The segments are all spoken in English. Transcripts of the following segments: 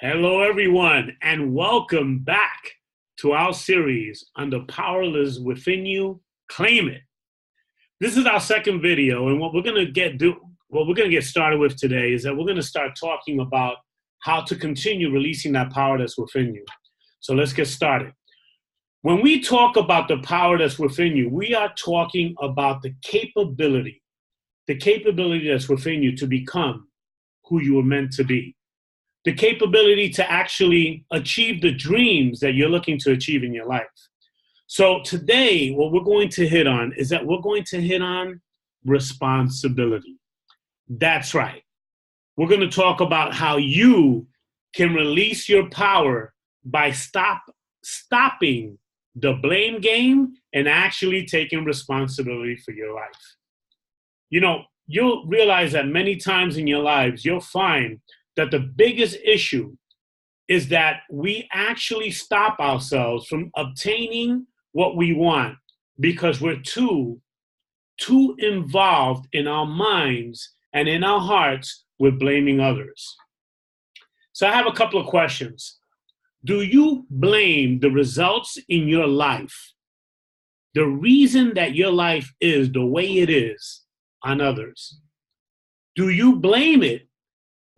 Hello, everyone, and welcome back to our series on the power that is within you. Claim it. This is our second video, and what we're going to get started with today is that we're going to start talking about how to continue releasing that power that's within you. So let's get started. When we talk about the power that's within you, we are talking about the capability that's within you to become who you were meant to be. The capability to actually achieve the dreams that you're looking to achieve in your life. So today, what we're going to hit on is that we're going to hit on responsibility. That's right. We're going to talk about how you can release your power by stopping the blame game and actually taking responsibility for your life. You know, you'll realize that many times in your lives, you'll find that the biggest issue is that we actually stop ourselves from obtaining what we want because we're too involved in our minds and in our hearts with blaming others. So I have a couple of questions. Do you blame the results in your life, the reason that your life is the way it is, on others? Do you blame it?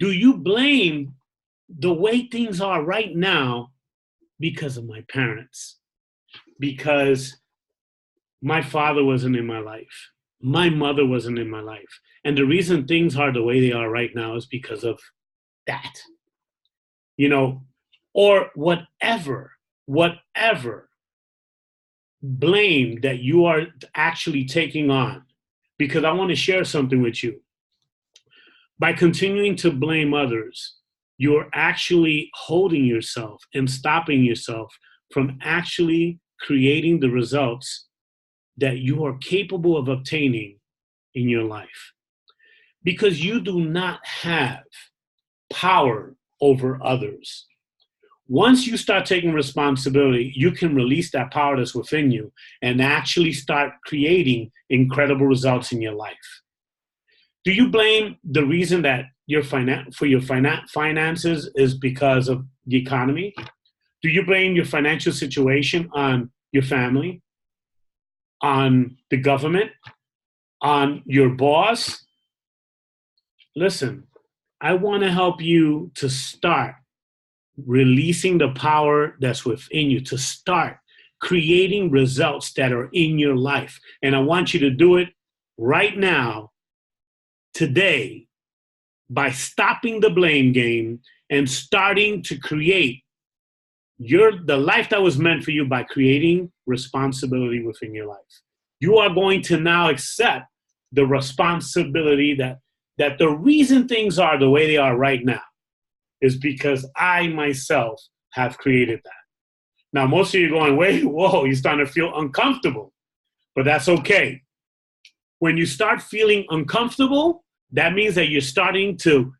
Do you blame the way things are right now because of my parents? Because my father wasn't in my life. My mother wasn't in my life. And the reason things are the way they are right now is because of that. You know, or whatever blame that you are actually taking on. Because I want to share something with you. By continuing to blame others, you're actually holding yourself and stopping yourself from actually creating the results that you are capable of obtaining in your life. Because you do not have power over others. Once you start taking responsibility, you can release that power that's within you and actually start creating incredible results in your life. Do you blame the reason that your finances is because of the economy? Do you blame your financial situation on your family, on the government, on your boss? Listen, I want to help you to start releasing the power that's within you, to start creating results that are in your life. And I want you to do it right now, today, by stopping the blame game and starting to create the life that was meant for you by creating responsibility within your life. You are going to now accept the responsibility that the reason things are the way they are right now is because I myself have created that. Now, most of you are going, wait, whoa, you're starting to feel uncomfortable, but that's okay. When you start feeling uncomfortable, that means that you're starting to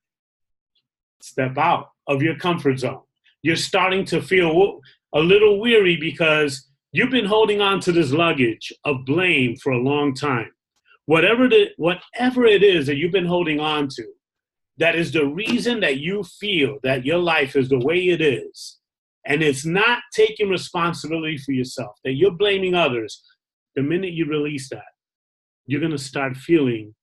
step out of your comfort zone. You're starting to feel a little weary because you've been holding on to this luggage of blame for a long time. Whatever it is that you've been holding on to, that is the reason that you feel that your life is the way it is, and it's not taking responsibility for yourself, that you're blaming others. The minute you release that, you're going to start feeling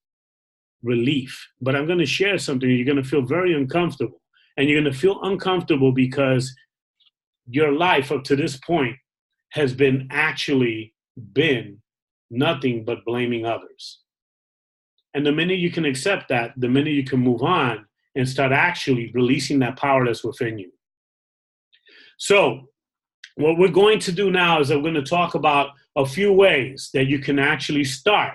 relief. But I'm going to share something. You're going to feel very uncomfortable. And you're going to feel uncomfortable because your life up to this point has been nothing but blaming others. And the minute you can accept that, the minute you can move on and start actually releasing that power that's within you. So what we're going to do now is that we're going to talk about a few ways that you can actually start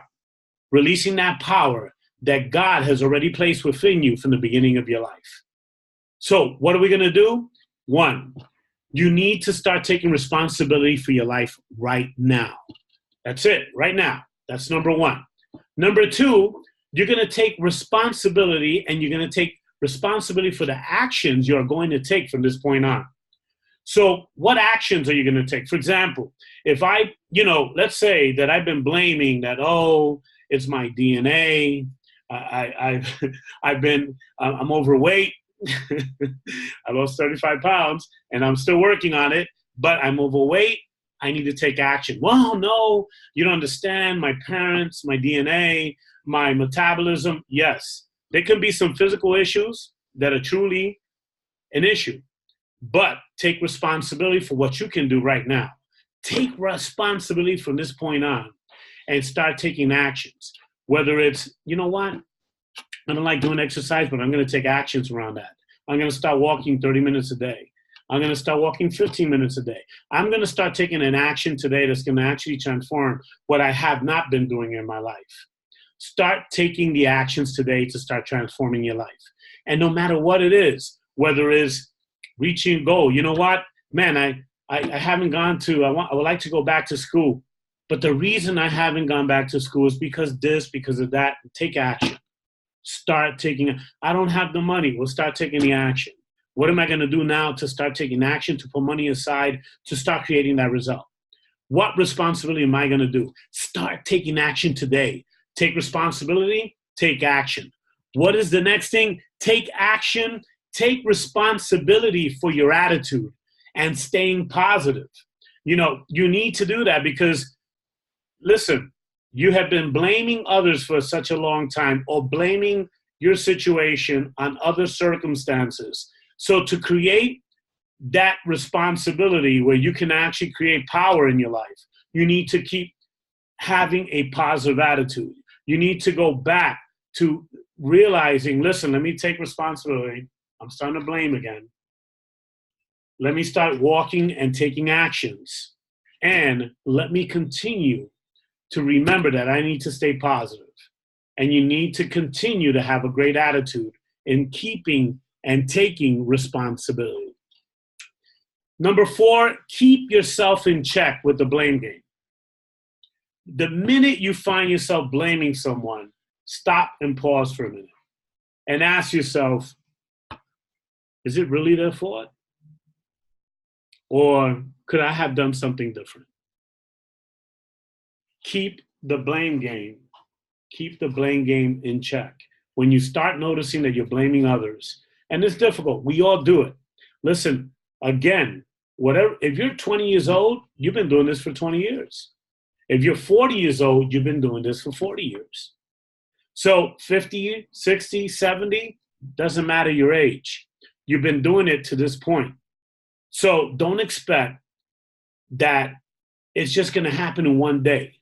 releasing that power that God has already placed within you from the beginning of your life. So what are we going to do? One, you need to start taking responsibility for your life right now. That's it, right now. That's number one. Number two, you're going to take responsibility, and you're going to take responsibility for the actions you're going to take from this point on. So what actions are you going to take? For example, if let's say that I've been blaming that, it's my DNA. I'm overweight. I lost 35 pounds and I'm still working on it, but I'm overweight. I need to take action. Well, no, you don't understand. My parents, my DNA, my metabolism. Yes, there can be some physical issues that are truly an issue, but take responsibility for what you can do right now. Take responsibility from this point on and start taking actions. Whether it's, you know what, I don't like doing exercise, but I'm going to take actions around that. I'm going to start walking 30 minutes a day. I'm going to start walking 15 minutes a day. I'm going to start taking an action today that's going to actually transform what I have not been doing in my life. Start taking the actions today to start transforming your life. And no matter what it is, whether it's reaching a goal, you know what, man, I haven't gone to, I would like to go back to school. But the reason I haven't gone back to school is because this, because of that. Take action. Start taking, I don't have the money. We'll start taking the action. What am I going to do now to start taking action, to put money aside, to start creating that result? What responsibility am I going to do? Start taking action today. Take responsibility, take action. What is the next thing? Take action, take responsibility for your attitude and staying positive. You know, you need to do that because, listen, you have been blaming others for such a long time or blaming your situation on other circumstances. So to create that responsibility where you can actually create power in your life, you need to keep having a positive attitude. You need to go back to realizing, listen, let me take responsibility. I'm starting to blame again. Let me start walking and taking actions. And let me continue to remember that I need to stay positive. And you need to continue to have a great attitude in keeping and taking responsibility. Number 4, keep yourself in check with the blame game. The minute you find yourself blaming someone, stop and pause for a minute and ask yourself, is it really their fault? Or could I have done something different? Keep the blame game. Keep the blame game in check. When you start noticing that you're blaming others, and it's difficult, we all do it. Listen, again, whatever, if you're 20 years old, you've been doing this for 20 years. If you're 40 years old, you've been doing this for 40 years. So 50, 60, 70, doesn't matter your age. You've been doing it to this point. So don't expect that it's just going to happen in one day.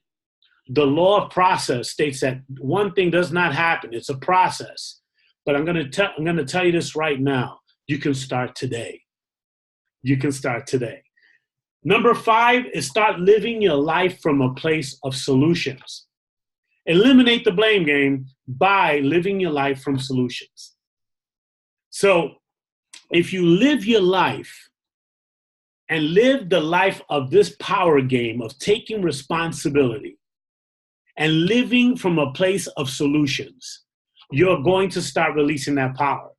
The law of process states that one thing does not happen. It's a process. But I'm going to tell you this right now. You can start today. You can start today. Number 5 is start living your life from a place of solutions. Eliminate the blame game by living your life from solutions. So if you live your life and live the life of this power game of taking responsibility and living from a place of solutions, you're going to start releasing that power.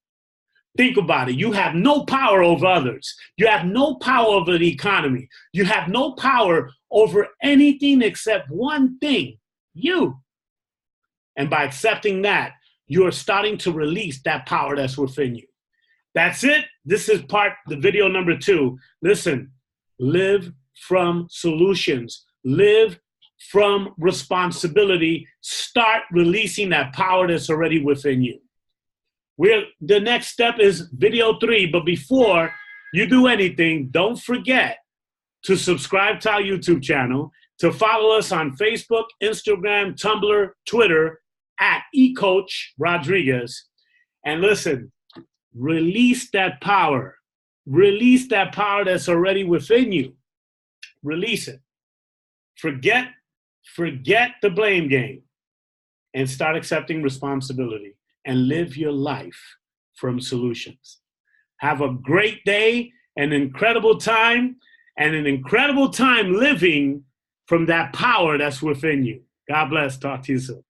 Think about it. You have no power over others. You have no power over the economy. You have no power over anything except one thing, you. And by accepting that, you're starting to release that power that's within you. That's it. This is the video number 2. Listen, live from solutions. Live from responsibility. Start releasing that power that's already within you. The next step is video 3, but before you do anything, don't forget to subscribe to our YouTube channel, to follow us on Facebook, Instagram, Tumblr, Twitter, at eCoachRodriguez. And listen, release that power. Release that power that's already within you. Release it. Forget the blame game and start accepting responsibility and live your life from solutions. Have a great day, an incredible time, and an incredible time living from that power that's within you. God bless. Talk to you soon.